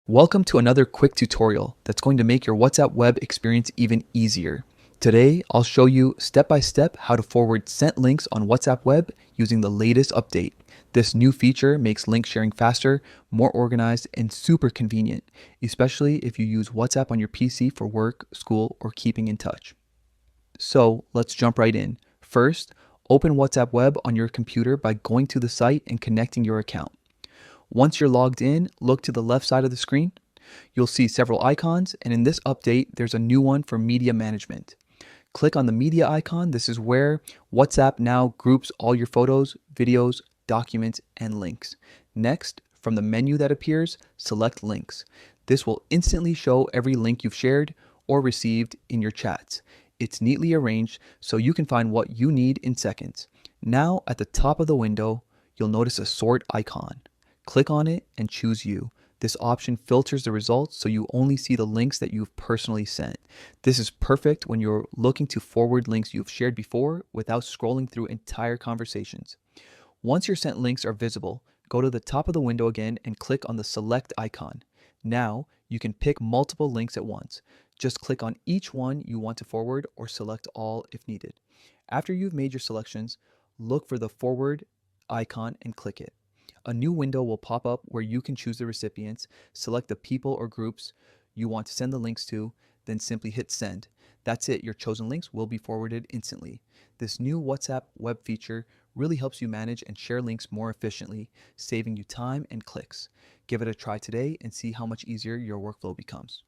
Welcome to another quick tutorial that's going to make your WhatsApp web experience even easier. Today, I'll show you step by step how to forward sent links on WhatsApp web using the latest update. This new feature makes link sharing faster, more organized, and super convenient, especially if you use WhatsApp on your PC for work, school, or keeping in touch. So let's jump right in. First, open WhatsApp web on your computer by going to the site and connecting your account. Once you're logged in, look to the left side of the screen. You'll see several icons, and in this update, there's a new one for media management. Click on the media icon. This is where WhatsApp now groups all your photos, videos, documents, and links. Next, from the menu that appears, select links. This will instantly show every link you've shared or received in your chats. It's neatly arranged so you can find what you need in seconds. Now, at the top of the window, you'll notice a sort icon. Click on it and choose you. This option filters the results so you only see the links that you've personally sent. This is perfect when you're looking to forward links you've shared before without scrolling through entire conversations. Once your sent links are visible, go to the top of the window again and click on the select icon. Now, you can pick multiple links at once. Just click on each one you want to forward or select all if needed. After you've made your selections, look for the forward icon and click it. A new window will pop up where you can choose the recipients, select the people or groups you want to send the links to, then simply hit send. That's it, your chosen links will be forwarded instantly. This new WhatsApp web feature really helps you manage and share links more efficiently, saving you time and clicks. Give it a try today and see how much easier your workflow becomes.